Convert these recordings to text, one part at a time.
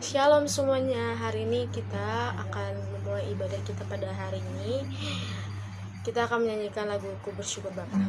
Shalom semuanya, hari ini kita akan memulai ibadah kita pada hari ini. Kita akan menyanyikan lagu Ku Bersyukur Bapa.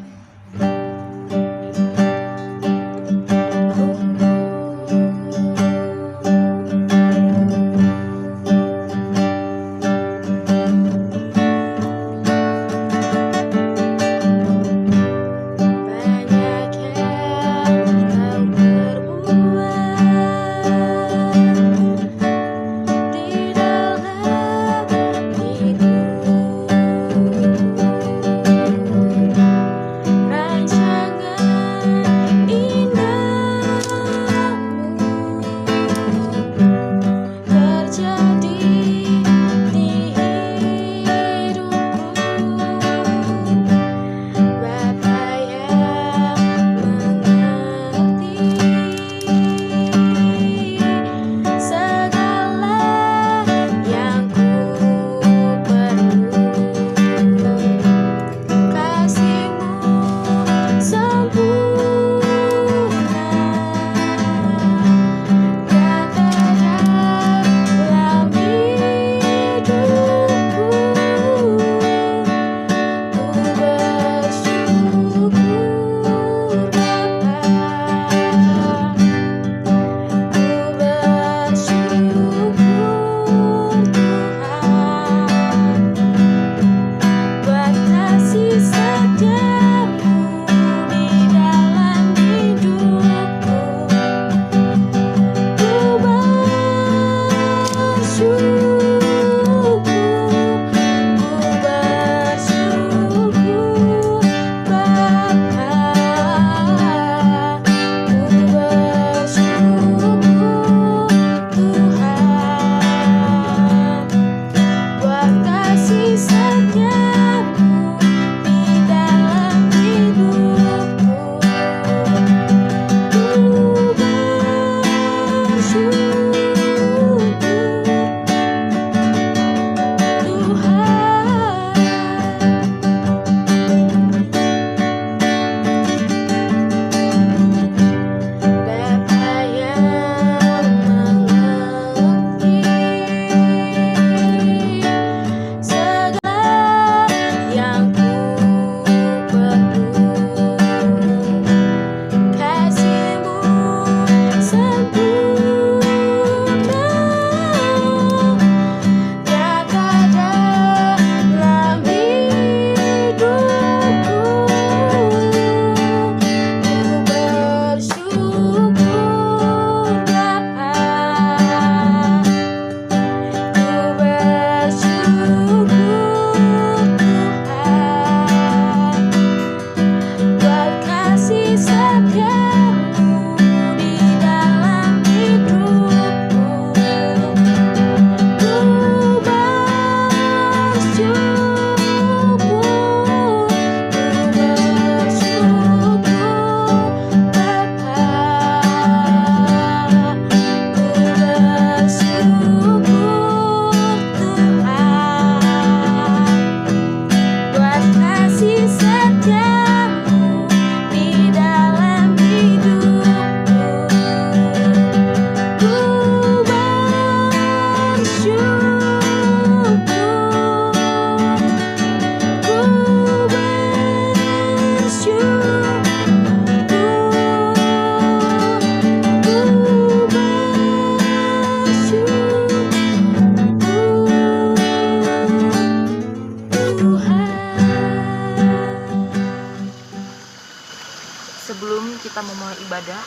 Sebelum kita memulai ibadah,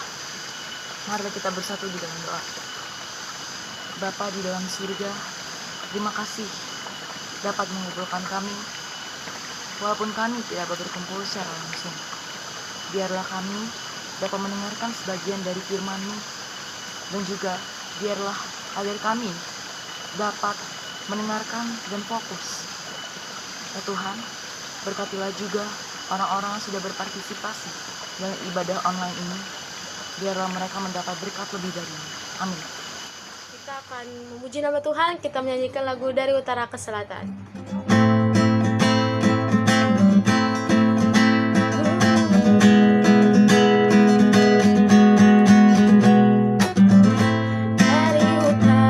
mari kita bersatu di dalam doa. Bapa di dalam surga, terima kasih dapat mengumpulkan kami, walaupun kami tidak dapat berkumpul secara langsung. Biarlah kami dapat mendengarkan sebagian dari firman-Mu, dan juga biarlah agar kami dapat mendengarkan dan fokus. Ya Tuhan, berkatilah juga orang-orang yang sudah berpartisipasi dalam ibadah online ini, biarlah mereka mendapat berkat lebih dari ini. Amin. Kita akan memuji nama Tuhan, kita menyanyikan lagu Dari Utara ke Selatan. Dari utara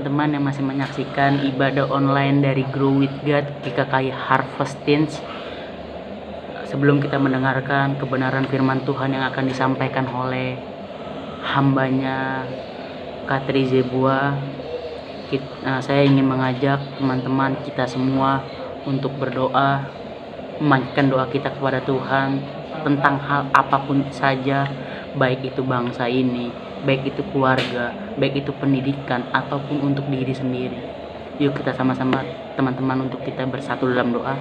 teman-teman yang masih menyaksikan ibadah online dari Grow with God GKKI Harvest Teens. Sebelum kita mendengarkan kebenaran firman Tuhan yang akan disampaikan oleh hambanya Katri Zebua, saya ingin mengajak teman-teman kita semua untuk berdoa, memanjatkan doa kita kepada Tuhan tentang hal apapun saja, baik itu bangsa ini, baik itu keluarga, baik itu pendidikan, ataupun untuk diri sendiri. Yuk kita sama-sama teman-teman untuk kita bersatu dalam doa.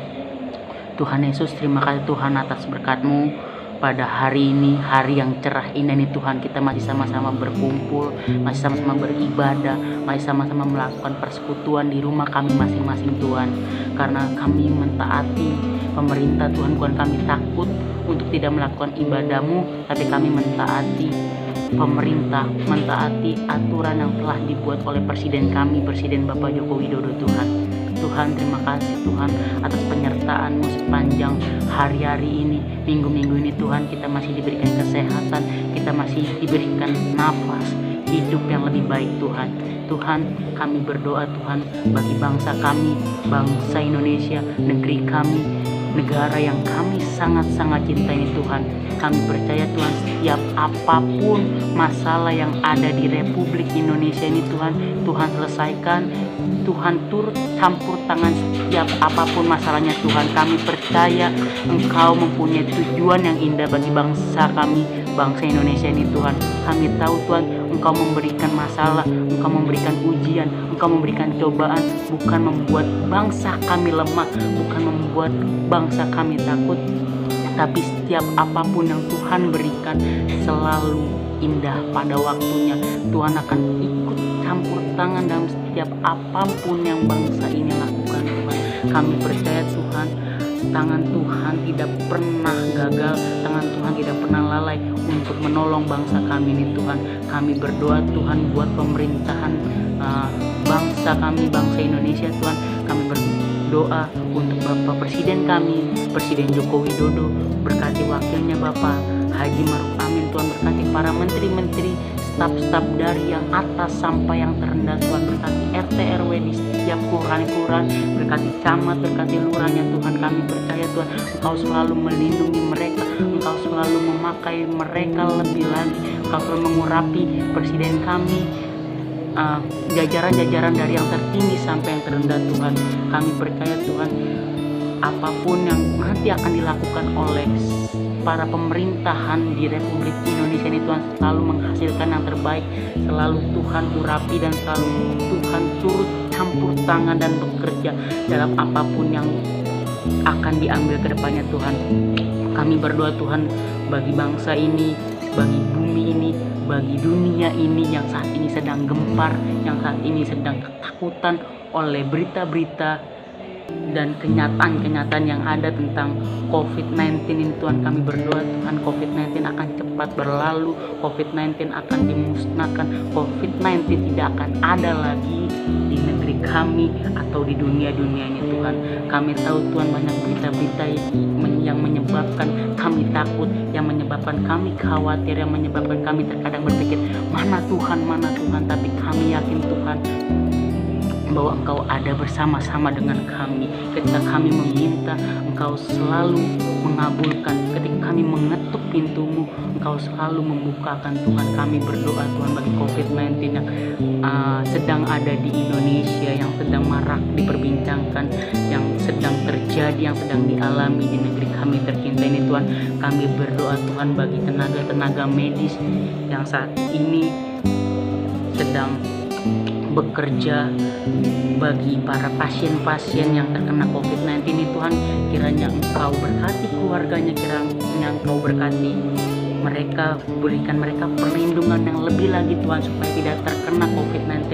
Tuhan Yesus, terima kasih Tuhan atas berkat-Mu pada hari ini, hari yang cerah ini Tuhan. Kita masih sama-sama berkumpul, masih sama-sama beribadah, masih sama-sama melakukan persekutuan di rumah kami masing-masing Tuhan. Karena kami mentaati pemerintah Tuhan, bukan kami takut untuk tidak melakukan ibadah-Mu, tapi kami mentaati pemerintah, mentaati aturan yang telah dibuat oleh Presiden kami, Presiden Bapak Joko Widodo Tuhan. Tuhan, terima kasih Tuhan atas penyertaan-Mu sepanjang hari-hari ini, minggu-minggu ini Tuhan. Kita masih diberikan kesehatan, kita masih diberikan nafas hidup yang lebih baik Tuhan. Tuhan, kami berdoa Tuhan bagi bangsa kami, bangsa Indonesia, negeri kami, negara yang kami sangat-sangat cintai Tuhan. Kami percaya Tuhan, setiap apapun masalah yang ada di Republik Indonesia ini Tuhan, Tuhan selesaikan. Tuhan turut campur tangan setiap apapun masalahnya Tuhan. Kami percaya Engkau mempunyai tujuan yang indah bagi bangsa kami, bangsa Indonesia ini Tuhan. Kami tahu Tuhan, Engkau memberikan masalah, Engkau memberikan ujian, Engkau memberikan cobaan, bukan membuat bangsa kami lemah, bukan membuat bangsa kami takut, tapi setiap apapun yang Tuhan berikan selalu indah pada waktunya. Tuhan akan ikut campur tangan dalam setiap apapun yang bangsa ini lakukan Tuhan. Kami percaya Tuhan, tangan Tuhan tidak pernah gagal, tangan Tuhan tidak pernah lalai untuk menolong bangsa kami ini Tuhan. Kami berdoa Tuhan buat pemerintahan bangsa kami, bangsa Indonesia Tuhan. Kami berdoa untuk Bapak Presiden kami, Presiden Joko Widodo, berkati wakilnya Bapak Haji Maruf Amin Tuhan, berkati para menteri-menteri, staf-staf dari yang atas sampai yang terendah Tuhan, berkati RT RW di setiap kelurahan, berkati camat, berkati lurahnya Tuhan. Kami percaya Tuhan, Engkau selalu melindungi mereka, Engkau selalu memakai mereka lebih lagi, Engkau selalu mengurapi presiden kami, jajaran-jajaran dari yang tertinggi sampai yang terendah Tuhan. Kami percaya Tuhan, apapun yang nanti akan dilakukan oleh para pemerintahan di Republik Indonesia ini Tuhan, selalu menghasilkan yang terbaik, selalu Tuhan urapi dan selalu Tuhan turut campur tangan dan bekerja dalam apapun yang akan diambil ke depannya Tuhan. Kami berdoa Tuhan bagi bangsa ini, bagi bumi ini, bagi dunia ini yang saat ini sedang gempar, yang saat ini sedang ketakutan oleh berita-berita dan kenyataan-kenyataan yang ada tentang COVID-19 ini Tuhan. Kami berdoa Tuhan, COVID-19 akan cepat berlalu, COVID-19 akan dimusnahkan, COVID-19 tidak akan ada lagi di negeri kami atau di dunia-dunianya Tuhan. Kami tahu Tuhan banyak berita-berita yang menyebabkan kami takut, yang menyebabkan kami khawatir, yang menyebabkan kami terkadang berpikir mana Tuhan, tapi kami yakin Tuhan bahwa Engkau ada bersama-sama dengan kami. Ketika kami meminta, Engkau selalu mengabulkan. Ketika kami mengetuk pintu-Mu, Engkau selalu membukakan Tuhan. Kami berdoa Tuhan bagi COVID-19 yang sedang ada di Indonesia, yang sedang marak diperbincangkan, yang sedang terjadi, yang sedang dialami di negeri kami tercinta ini Tuhan. Kami berdoa Tuhan bagi tenaga-tenaga medis yang saat ini sedang bekerja, bagi para pasien-pasien yang terkena COVID-19 ini Tuhan. Kiranya Engkau berkati keluarganya, kiranya Engkau berkati mereka, berikan mereka perlindungan yang lebih lagi Tuhan, supaya tidak terkena COVID-19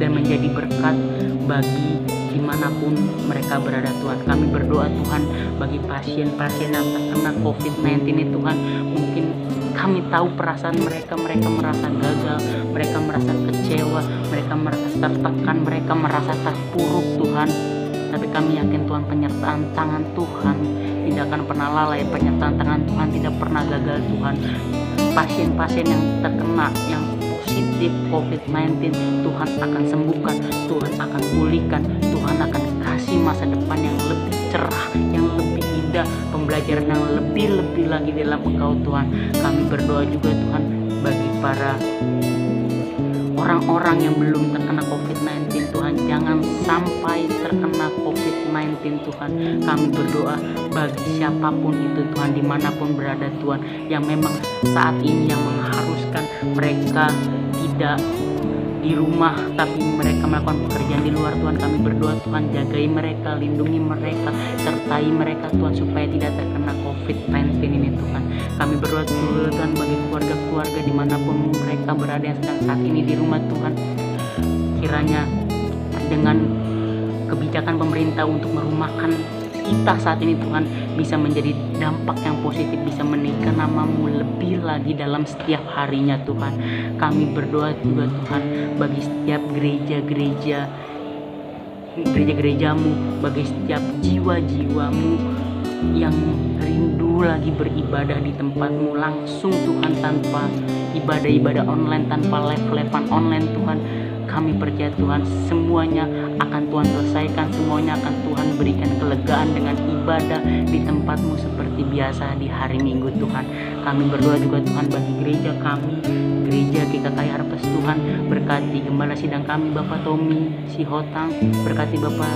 dan menjadi berkat bagi dimanapun mereka berada Tuhan. Kami berdoa Tuhan bagi pasien-pasien yang terkena COVID-19 ini Tuhan. Mungkin kami tahu perasaan mereka merasa gagal, mereka merasa kecewa, mereka merasa tertekan, mereka merasa terpuruk Tuhan. Tapi kami yakin Tuhan, penyertaan tangan Tuhan tidak akan pernah lalai, penyertaan tangan Tuhan tidak pernah gagal Tuhan. Pasien-pasien yang terkena, yang positif COVID-19, Tuhan akan sembuhkan, Tuhan akan pulihkan, Tuhan akan kasih masa depan yang lebih cerah, yang lebih indah, pembelajaran yang lebih-lebih lagi dalam Engkau Tuhan. Kami berdoa juga Tuhan bagi para orang-orang yang belum terkena COVID-19 Tuhan, jangan sampai terkena COVID-19 Tuhan. Kami berdoa bagi siapapun itu Tuhan, dimanapun berada Tuhan, yang memang saat ini yang mengharuskan mereka tidak di rumah tapi mereka melakukan pekerjaan di luar Tuhan. Kami berdoa Tuhan, jagai mereka, lindungi mereka, sertai mereka Tuhan supaya tidak terkena COVID-19 ini Tuhan. Kami berdoa Tuhan bagi keluarga-keluarga dimanapun mereka berada yang sedang saat ini di rumah Tuhan. Kiranya dengan kebijakan pemerintah untuk merumahkan kita saat ini Tuhan bisa menjadi dampak yang positif, bisa menaikkan nama-Mu lebih lagi dalam setiap harinya Tuhan. Kami berdoa juga Tuhan bagi setiap gereja-gerejamu, bagi setiap jiwa-jiwamu yang rindu lagi beribadah di tempat-Mu langsung Tuhan, tanpa ibadah-ibadah online, tanpa live-livean online Tuhan. Kami percaya Tuhan semuanya akan Tuhan selesaikan, semuanya akan Tuhan berikan kelegaan dengan ibadah di tempat-Mu seperti biasa di hari Minggu Tuhan. Kami berdoa juga Tuhan bagi gereja kami, gereja GKKI Harvest Tuhan. Berkati gembala sidang kami Bapak Tommy Sihotang, berkati Bapak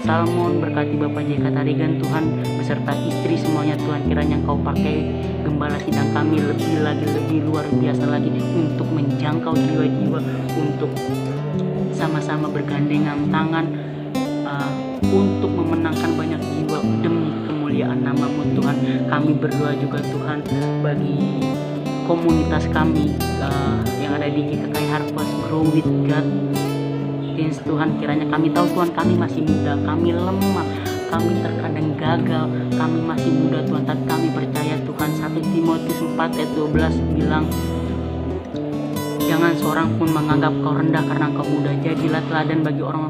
Salmon, berkati Bapak JK Tarigan Tuhan, beserta istri semuanya Tuhan. Kiranya Engkau pakai gembala sidang kami lebih luar biasa lagi untuk menjangkau jiwa-jiwa, untuk sama-sama bergandengan tangan untuk memenangkan banyak jiwa demi kemuliaan nama-Mu Tuhan. Kami berdoa juga Tuhan bagi komunitas kami yang ada di GKKI Harvest Grow with God Teens Tuhan. Kiranya kami tahu Tuhan, kami masih muda, kami lemah, kami terkadang gagal, kami masih muda Tuhan, tapi kami percaya Tuhan 1 Timotius 4 ayat 12 bilang, jangan seorang pun menganggap kau rendah karena kau muda. Jadilah teladan bagi orang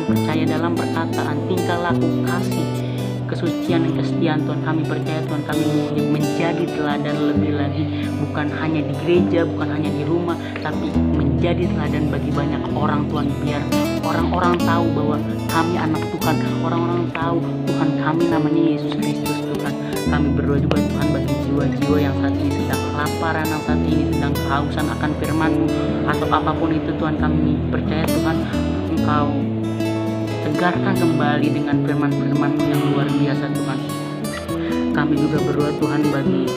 percaya dalam perkataan, tingkah laku, kasih, kesucian dan kesetiaan Tuhan. Kami percaya Tuhan, kami menjadi teladan lebih lagi, bukan hanya di gereja, bukan hanya di rumah, tapi menjadi teladan bagi banyak orang Tuhan. Biar orang-orang tahu bahwa kami anak Tuhan, orang-orang tahu Tuhan kami namanya Yesus Kristus Tuhan. Kami berdoa juga Tuhan bagi jiwa-jiwa yang saat ini sedang kelaparan, yang saat ini sedang kehausan akan firman-Mu atau apapun itu Tuhan. Kami percaya Tuhan Engkau tegarkan kembali dengan firman-firman-Mu yang luar biasa Tuhan. Kami juga berdoa Tuhan bagi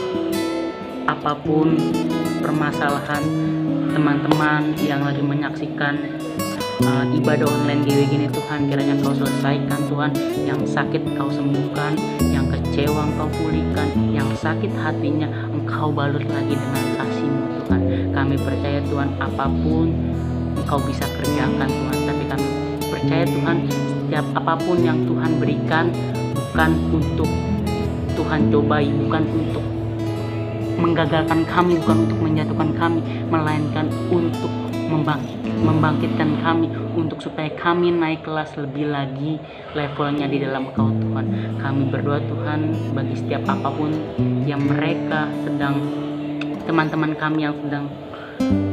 apapun permasalahan teman-teman yang lagi menyaksikan ibadah online GW gini Tuhan. Kiranya Engkau selesaikan Tuhan, yang sakit Engkau sembuhkan, yang kecewa Engkau pulihkan, yang sakit hatinya Engkau balut lagi dengan kasih-Mu Tuhan. Kami percaya Tuhan apapun Engkau bisa kerjakan Tuhan, tapi kami percaya Tuhan setiap apapun yang Tuhan berikan bukan untuk Tuhan cobai, bukan untuk menggagalkan kami, bukan untuk menjatuhkan kami, melainkan untuk membangkitkan kami, untuk supaya kami naik kelas lebih lagi levelnya di dalam Engkau Tuhan. Kami berdoa Tuhan bagi setiap apapun yang mereka sedang, teman-teman kami yang sedang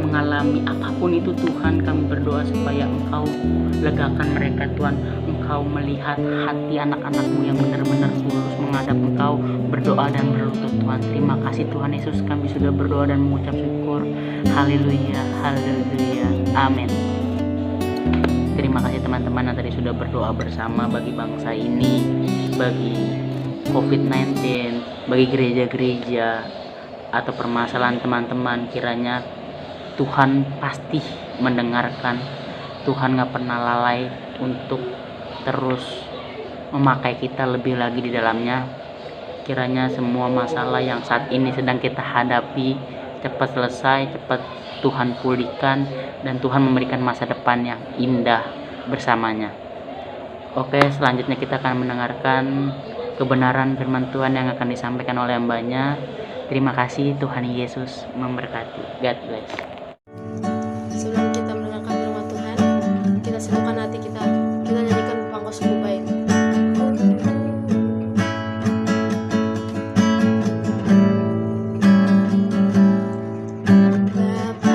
mengalami apapun itu Tuhan. Kami berdoa supaya Engkau legakan mereka Tuhan. Engkau melihat hati anak-anak-Mu yang benar-benar tulus menghadap Engkau, berdoa dan berlutut Tuhan. Terima kasih Tuhan Yesus, kami sudah berdoa dan mengucap syukur. Haleluya, haleluya, amin. Terima kasih teman-teman yang tadi sudah berdoa bersama bagi bangsa ini, bagi COVID-19, bagi gereja-gereja atau permasalahan teman-teman. Kiranya Tuhan pasti mendengarkan. Tuhan gak pernah lalai untuk terus memakai kita lebih lagi di dalamnya. Kiranya semua masalah yang saat ini sedang kita hadapi cepat selesai, cepat Tuhan pulihkan, dan Tuhan memberikan masa depan yang indah bersamanya. Oke, selanjutnya kita akan mendengarkan kebenaran firman Tuhan yang akan disampaikan oleh hambanya. Terima kasih, Tuhan Yesus memberkati. God bless. Sebelum kita mendengarkan firman Tuhan, kita sibukkan hati kita nyanyikan Bangku Suku Bait. Bapa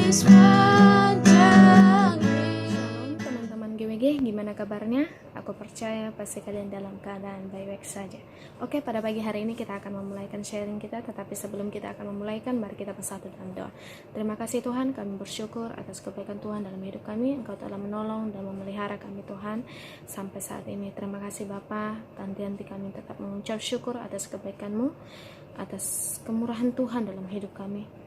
Shalom teman-teman GWG, gimana kabarnya? Aku percaya pasti kalian dalam keadaan baik-baik saja. Oke, pada pagi hari ini kita akan memulaikan sharing kita, tetapi sebelum kita akan memulaikan, mari kita bersatu dalam doa. Terima kasih Tuhan, kami bersyukur atas kebaikan Tuhan dalam hidup kami. Engkau telah menolong dan memelihara kami Tuhan sampai saat ini. Terima kasih Bapa, nanti kami tetap mengucap syukur atas kebaikan-Mu, atas kemurahan Tuhan dalam hidup kami.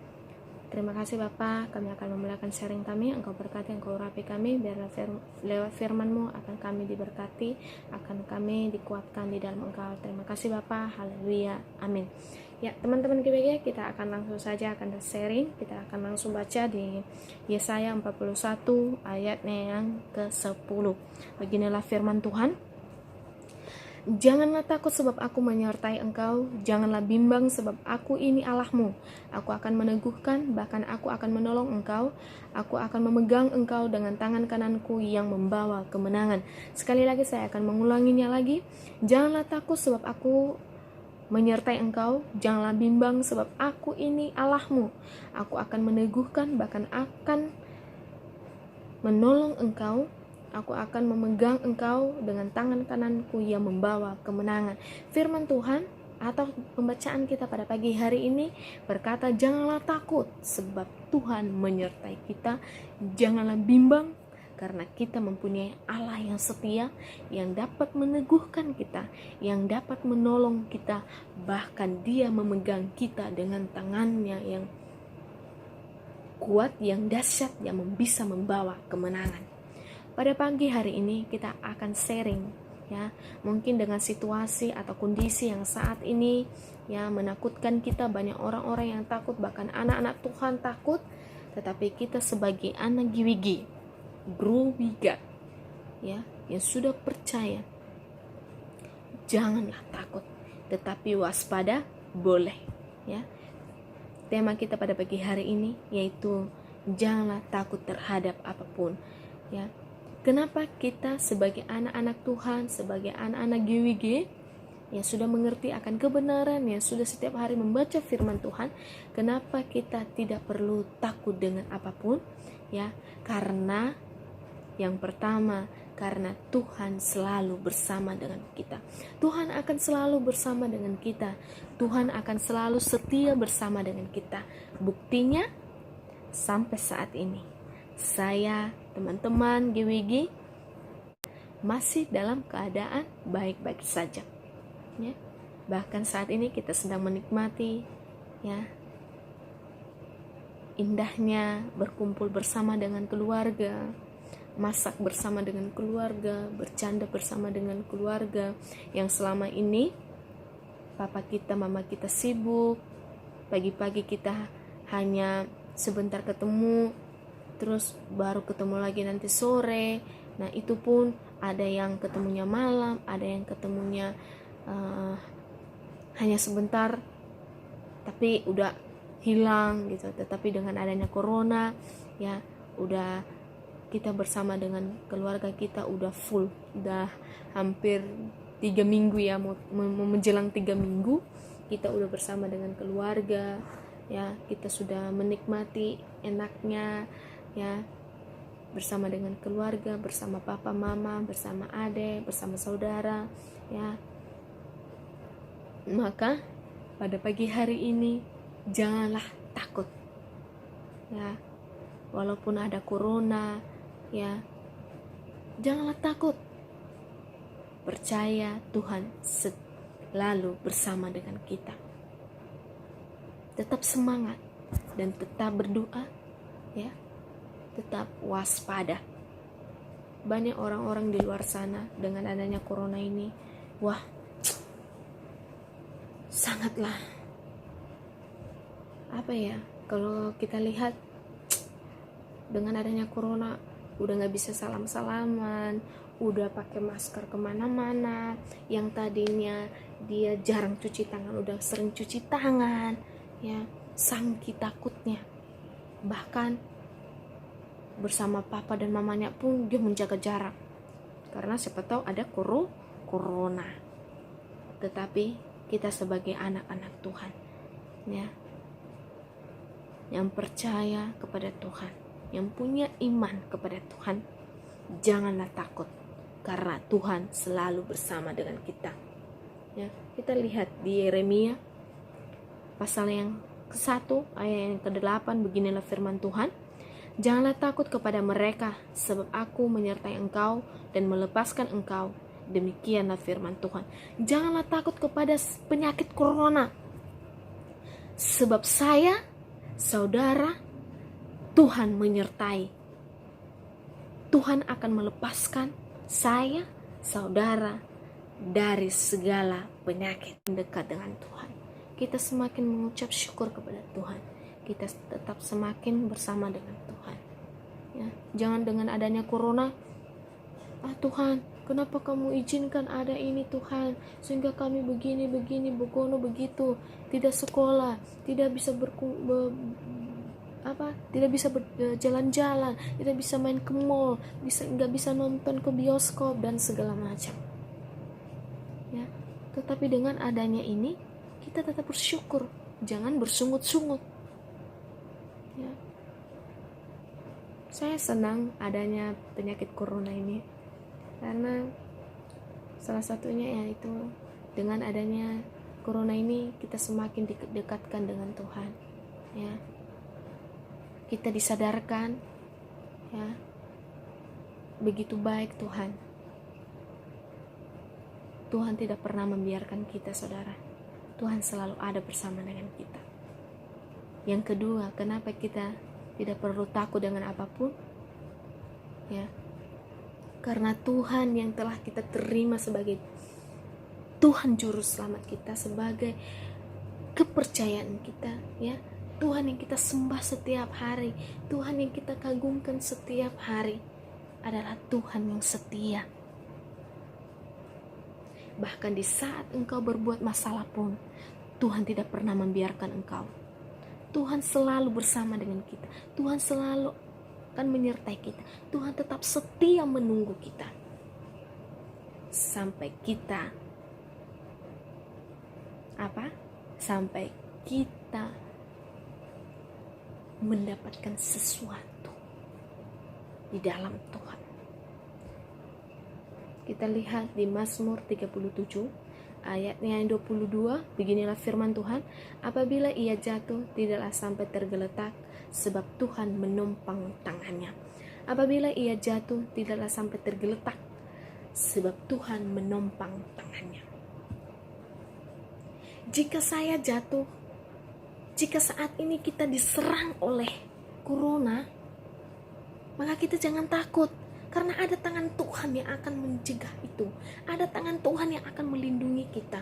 Terima kasih Bapa, kami akan memulakan sharing kami. Engkau berkati, Engkau urapi kami, biarlah lewat firman-Mu akan kami diberkati, akan kami dikuatkan di dalam Engkau. Terima kasih Bapa, haleluya, amin. Ya teman-teman GBG, kita akan langsung saja akan sharing. Kita akan langsung baca di Yesaya 41 ayatnya yang ke-10. Beginilah firman Tuhan. Janganlah takut sebab aku menyertai engkau, janganlah bimbang sebab aku ini Allahmu. Aku akan meneguhkan, bahkan aku akan menolong engkau. Aku akan memegang engkau dengan tangan kananku yang membawa kemenangan. Sekali lagi saya akan mengulanginya lagi. Janganlah takut sebab aku menyertai engkau, janganlah bimbang sebab aku ini Allahmu. Aku akan meneguhkan, bahkan akan menolong engkau. Aku akan memegang engkau dengan tangan kananku yang membawa kemenangan. Firman Tuhan atau pembacaan kita pada pagi hari ini berkata, janganlah takut sebab Tuhan menyertai kita. Janganlah bimbang karena kita mempunyai Allah yang setia, yang dapat meneguhkan kita, yang dapat menolong kita. Bahkan Dia memegang kita dengan tangannya yang kuat, yang dahsyat, yang bisa membawa kemenangan. Pada pagi hari ini kita akan sharing ya, mungkin dengan situasi atau kondisi yang saat ini ya menakutkan kita. Banyak orang-orang yang takut, bahkan anak-anak Tuhan takut. Tetapi kita sebagai anak GWG, Grow with God ya, yang sudah percaya, janganlah takut, tetapi waspada boleh ya. Tema kita pada pagi hari ini yaitu janganlah takut terhadap apapun ya. Kenapa kita sebagai anak-anak Tuhan, sebagai anak-anak GWG yang sudah mengerti akan kebenaran, yang sudah setiap hari membaca firman Tuhan, kenapa kita tidak perlu takut dengan apapun? Ya, karena yang pertama, karena Tuhan selalu bersama dengan kita. Tuhan akan selalu bersama dengan kita. Tuhan akan selalu setia bersama dengan kita. Buktinya sampai saat ini saya, teman-teman GWG masih dalam keadaan baik-baik saja ya. Bahkan saat ini kita sedang menikmati ya indahnya berkumpul bersama dengan keluarga, masak bersama dengan keluarga, bercanda bersama dengan keluarga. Yang selama ini papa kita, mama kita sibuk, pagi-pagi kita hanya sebentar ketemu, terus baru ketemu lagi nanti sore. Nah itu pun ada yang ketemunya malam, ada yang ketemunya hanya sebentar tapi udah hilang gitu. Tetapi dengan adanya corona ya, udah kita bersama dengan keluarga kita udah full, udah hampir 3 minggu ya, mau menjelang 3 minggu kita udah bersama dengan keluarga ya. Kita sudah menikmati enaknya ya, bersama dengan keluarga, bersama papa mama, bersama adik, bersama saudara ya. Maka pada pagi hari ini janganlah takut ya, walaupun ada corona ya, janganlah takut. Percaya Tuhan selalu bersama dengan kita. Tetap semangat dan tetap berdoa ya. Tetap waspada. Banyak orang-orang di luar sana dengan adanya corona ini, wah, sangatlah apa ya, kalau kita lihat dengan adanya corona udah gak bisa salam-salaman, udah pakai masker kemana-mana. Yang tadinya dia jarang cuci tangan udah sering cuci tangan ya, saking takutnya. Bahkan bersama papa dan mamanya pun dia menjaga jarak, karena siapa tahu ada corona. Tetapi kita sebagai anak-anak Tuhan ya, yang percaya kepada Tuhan, yang punya iman kepada Tuhan, janganlah takut, karena Tuhan selalu bersama dengan kita. Ya, kita lihat di Yeremia pasal yang ke-1 ayat yang ke-8, beginilah firman Tuhan. Janganlah takut kepada mereka, sebab aku menyertai engkau dan melepaskan engkau. Demikianlah firman Tuhan. Janganlah takut kepada penyakit corona, sebab saya, saudara, Tuhan menyertai. Tuhan akan melepaskan saya, saudara, dari segala penyakit. Dekat dengan Tuhan, kita semakin mengucap syukur kepada Tuhan, kita tetap semakin bersama dengan Tuhan. Ya, jangan dengan adanya corona, Tuhan, kenapa kamu izinkan ada ini Tuhan, sehingga kami begini, begono, begitu, tidak sekolah, tidak bisa tidak bisa berjalan-jalan, tidak bisa main ke mall, nggak bisa nonton ke bioskop dan segala macam. Ya, tetapi dengan adanya ini kita tetap bersyukur, jangan bersungut-sungut. Ya. Saya senang adanya penyakit corona ini, karena salah satunya yaitu dengan adanya corona ini kita semakin didekatkan dengan Tuhan. Ya, kita disadarkan, ya, begitu baik Tuhan. Tuhan tidak pernah membiarkan kita, saudara. Tuhan selalu ada bersama dengan kita. Yang kedua, kenapa kita tidak perlu takut dengan apapun? Ya, karena Tuhan yang telah kita terima sebagai Tuhan Juru Selamat kita, sebagai kepercayaan kita, ya, Tuhan yang kita sembah setiap hari, Tuhan yang kita kagumkan setiap hari, adalah Tuhan yang setia. Bahkan di saat engkau berbuat masalah pun, Tuhan tidak pernah membiarkan engkau. Tuhan selalu bersama dengan kita. Tuhan selalu akan menyertai kita. Tuhan tetap setia menunggu kita sampai kita sampai kita mendapatkan sesuatu di dalam Tuhan. Kita lihat di Mazmur 37 ayatnya yang 22, beginilah firman Tuhan, apabila ia jatuh tidaklah sampai tergeletak, sebab Tuhan menopang tangannya. Apabila ia jatuh tidaklah sampai tergeletak, sebab Tuhan menopang tangannya. Jika saya jatuh, jika saat ini kita diserang oleh corona, maka kita jangan takut, karena ada tangan Tuhan yang akan mencegah itu. Ada tangan Tuhan yang akan melindungi kita.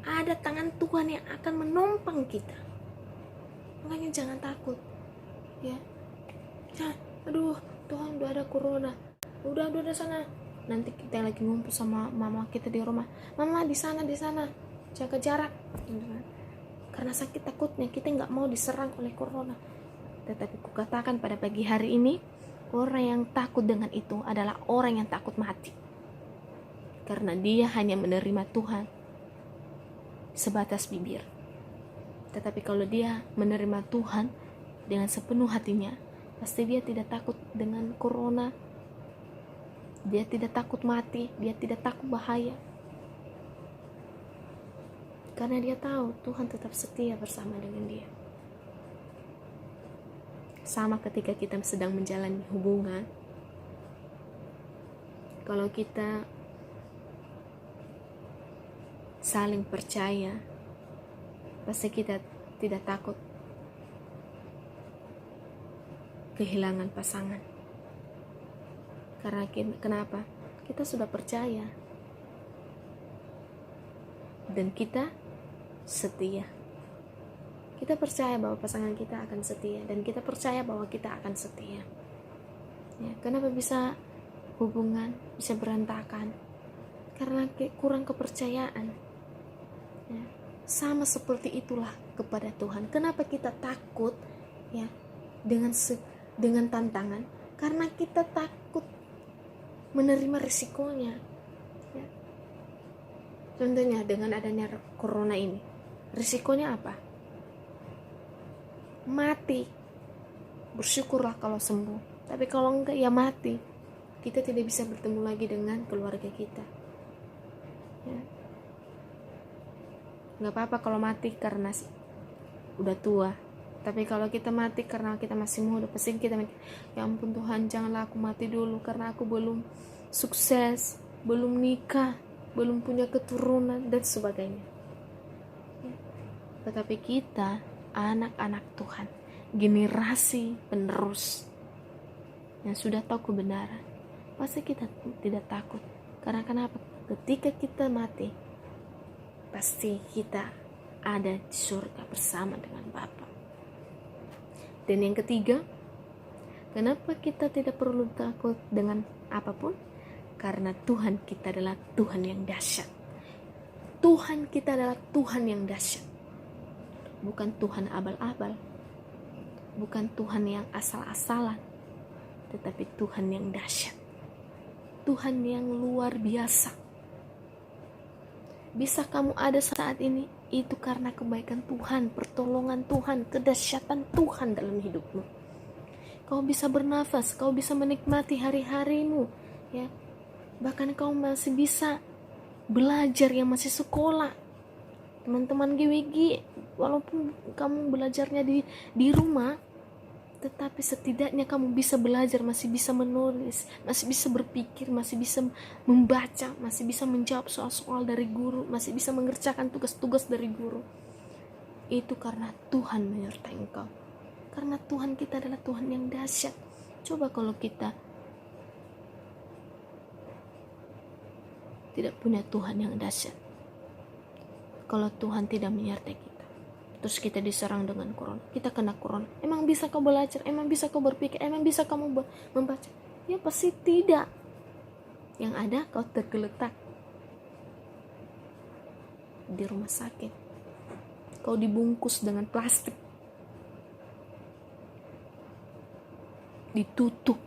Ada tangan Tuhan yang akan menopang kita. Makanya jangan takut. Ya. Aduh, Tuhan udah ada corona. Udah sana. Nanti kita lagi ngumpul sama mama kita di rumah. Mama di sana. Jaga jarak. Karena sakit takutnya kita nggak mau diserang oleh corona. Tetapi kukatakan pada pagi hari ini, orang yang takut dengan itu adalah orang yang takut mati. Karena dia hanya menerima Tuhan sebatas bibir. Tetapi kalau dia menerima Tuhan dengan sepenuh hatinya, pasti dia tidak takut dengan corona. Dia tidak takut mati, dia tidak takut bahaya. Karena dia tahu Tuhan tetap setia bersama dengan dia. Sama ketika kita sedang menjalani hubungan, kalau kita saling percaya, pasti kita tidak takut kehilangan pasangan. Karena kenapa? Kita sudah percaya dan kita setia. Kita percaya bahwa pasangan kita akan setia, dan kita percaya bahwa kita akan setia. Ya, kenapa bisa hubungan bisa berantakan? Karena kurang kepercayaan. Ya, sama seperti itulah kepada Tuhan. Kenapa kita takut, ya, dengan tantangan? Karena kita takut menerima risikonya. Ya. Contohnya dengan adanya corona ini, risikonya apa? mati, bersyukurlah kalau sembuh. Tapi kalau enggak, ya mati. Kita tidak bisa bertemu lagi dengan keluarga kita. Ya. Nggak apa-apa kalau mati karena udah tua. Tapi kalau kita mati karena kita masih muda, pasti kita mikir, ya ampun Tuhan, janganlah aku mati dulu karena aku belum sukses, belum nikah, belum punya keturunan, dan sebagainya. Ya. Tetapi kita, anak-anak Tuhan, generasi penerus yang sudah tahu kebenaran, pasti kita tidak takut. Karena kenapa? Ketika kita mati, pasti kita ada di surga bersama dengan Bapa. Dan yang ketiga, kenapa kita tidak perlu takut dengan apapun? Karena Tuhan kita adalah Tuhan yang dahsyat. Tuhan kita adalah Tuhan yang dahsyat. Bukan Tuhan abal-abal, bukan Tuhan yang asal-asalan, tetapi Tuhan yang dahsyat, Tuhan yang luar biasa. Bisa kamu ada saat ini, itu karena kebaikan Tuhan, pertolongan Tuhan, kedahsyatan Tuhan dalam hidupmu. Kau bisa bernafas, kau bisa menikmati hari-harimu, ya. Bahkan kau masih bisa belajar, yang masih sekolah. Teman-teman GWG, walaupun kamu belajarnya di rumah, tetapi setidaknya kamu bisa belajar, masih bisa menulis, masih bisa berpikir, masih bisa membaca, masih bisa menjawab soal-soal dari guru, masih bisa mengerjakan tugas-tugas dari guru. Itu karena Tuhan menyertai engkau. Karena Tuhan kita adalah Tuhan yang dahsyat. Coba kalau kita tidak punya Tuhan yang dahsyat, kalau Tuhan tidak menyertai kita, terus kita diserang dengan corona, kita kena corona, emang bisa kau belajar, emang bisa kau berpikir, emang bisa kamu membaca? Ya pasti tidak. Yang ada kau tergeletak di rumah sakit, kau dibungkus dengan plastik, ditutup,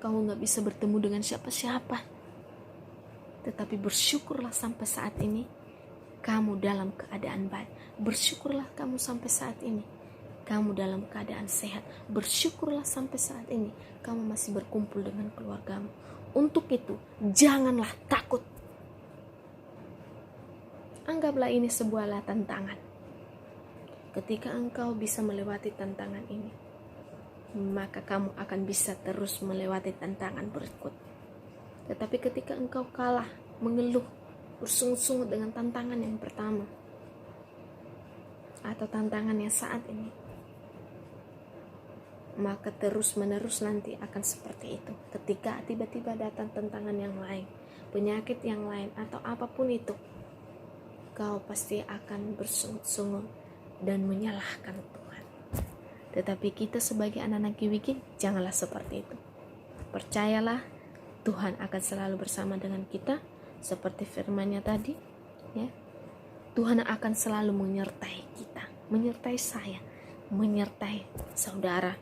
kamu gak bisa bertemu dengan siapa-siapa. Tetapi bersyukurlah sampai saat ini kamu dalam keadaan baik. Bersyukurlah kamu sampai saat ini kamu dalam keadaan sehat. Bersyukurlah sampai saat ini kamu masih berkumpul dengan keluargamu. Untuk itu janganlah takut. Anggaplah ini sebuah tantangan. Ketika engkau bisa melewati tantangan ini, maka kamu akan bisa terus melewati tantangan berikut. Tetapi ketika engkau kalah, mengeluh, bersungut-sungut dengan tantangan yang pertama atau tantangan yang saat ini, maka terus-menerus nanti akan seperti itu. Ketika tiba-tiba datang tantangan yang lain, penyakit yang lain, atau apapun itu, kau pasti akan bersungut-sungut dan menyalahkan Tuhan. Tetapi kita sebagai anak-anak GWG, janganlah seperti itu. Percayalah, Tuhan akan selalu bersama dengan kita, seperti firman-Nya tadi, ya. Tuhan akan selalu menyertai kita, menyertai saya, menyertai saudara.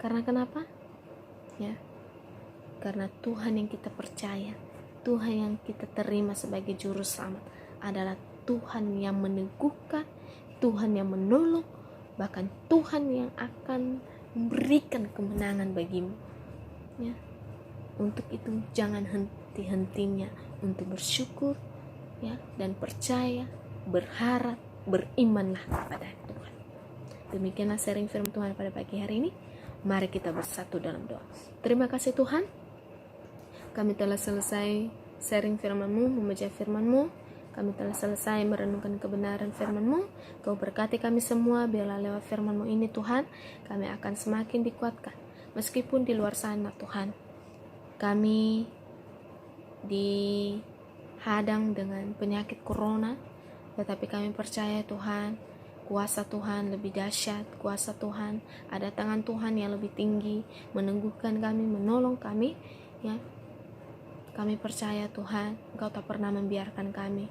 Karena kenapa? Ya. Karena Tuhan yang kita percaya, Tuhan yang kita terima sebagai juru selamat adalah Tuhan yang meneguhkan, Tuhan yang menolong, bahkan Tuhan yang akan memberikan kemenangan bagimu. Ya. Untuk itu jangan henti-hentinya untuk bersyukur, ya, dan percaya, berharap, berimanlah kepada Tuhan. Demikianlah sharing firman Tuhan pada pagi hari ini. Mari kita bersatu dalam doa. Terima kasih Tuhan, kami telah selesai sharing firman-Mu, membaca firman-Mu. Kami telah selesai merenungkan kebenaran firman-Mu. Kau berkati kami semua, biarlah lewat firman-Mu ini Tuhan, kami akan semakin dikuatkan. Meskipun di luar sana Tuhan, kami dihadang dengan penyakit corona, tetapi kami percaya Tuhan, kuasa Tuhan lebih dahsyat, kuasa Tuhan, ada tangan Tuhan yang lebih tinggi, meneguhkan kami, menolong kami, ya. Kami percaya Tuhan, Engkau tak pernah membiarkan kami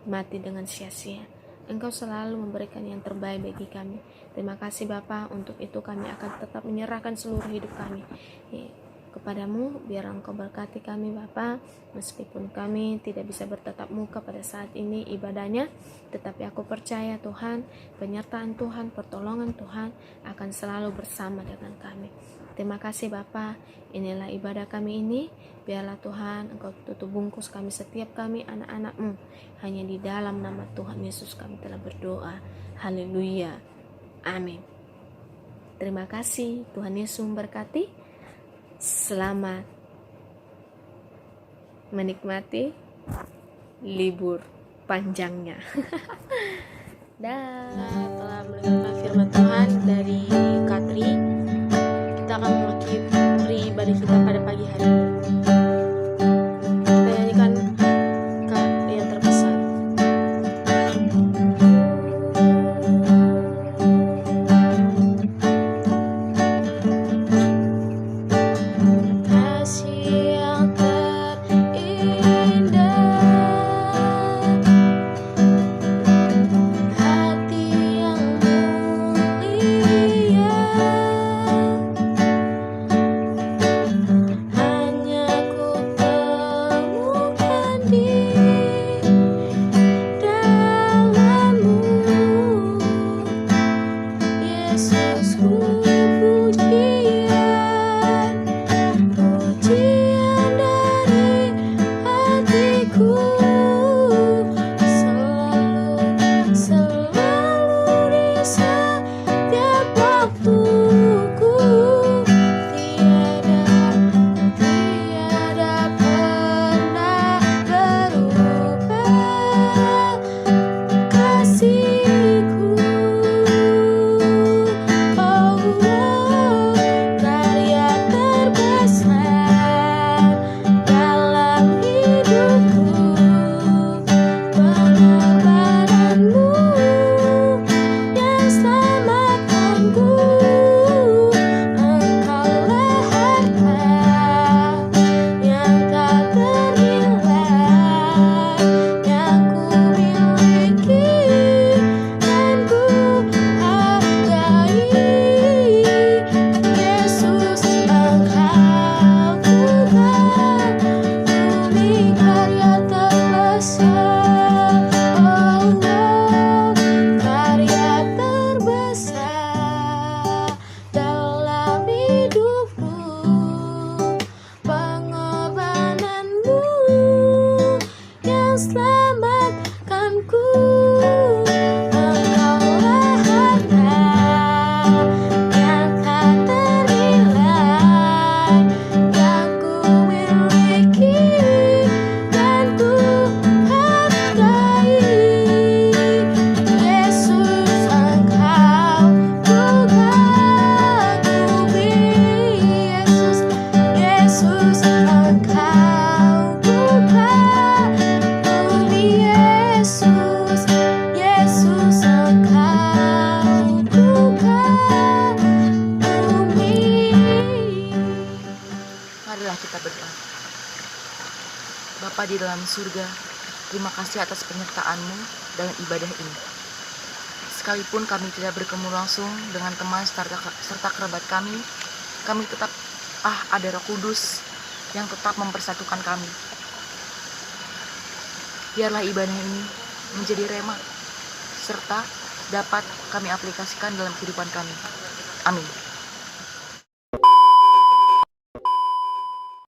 mati dengan sia-sia. Engkau selalu memberikan yang terbaik bagi kami. Terima kasih Bapa, untuk itu kami akan tetap menyerahkan seluruh hidup kami kepadamu, biar Engkau berkati kami Bapa, meskipun kami tidak bisa bertatap muka pada saat ini ibadahnya, tetapi aku percaya Tuhan, penyertaan Tuhan, pertolongan Tuhan akan selalu bersama dengan kami. Terima kasih Bapa, inilah ibadah kami ini, biarlah Tuhan Engkau tutup bungkus kami setiap kami anak-anak-Mu, hanya di dalam nama Tuhan Yesus kami telah berdoa. Haleluya, amin. Terima kasih, Tuhan Yesus memberkati. Selamat menikmati libur panjangnya. Dan telah mendengarkan firman Tuhan dari Katri, kita akan mengakhiri ibadah kita pada pagi hari ini. Kita nyanyikan yang terbesar. Kasih yang terindah, hati yang mulia, hanya ku temukan di dalam-Mu, Yesus. Pujian dari hatiku, selalu di setiap waktuku, tiada pernah berubah kasih-Ku. Oh, karya terbesar dalam hidupku, pengorbanan-Mu yang selamatkanku. Engkaulah harta yang tak ternilai, yang ku miliki dan ku hargai. Yesus, Engkau bukan bumi karya terbesar. Oh, karya terbesar dalam hidupku, pengorbanan-Mu yang selamatkanku. Engkaulah harta yang tak ternilai, yang ku miliki dan ku hargai. Yesus, Engkau bukan bumi. Yesus, Engkau bukan bumi. Yesus, Engkau bukan bumi. Marilah kita berdoa. Bapa di dalam surga, terima kasih atas penyertaan-Mu dalam ibadah ini. Sekalipun kami tidak bertemu langsung dengan teman serta kerabat kami tetap ada Roh Kudus yang tetap mempersatukan kami. Biarlah ibadah ini menjadi rema serta dapat kami aplikasikan dalam kehidupan kami. Amin.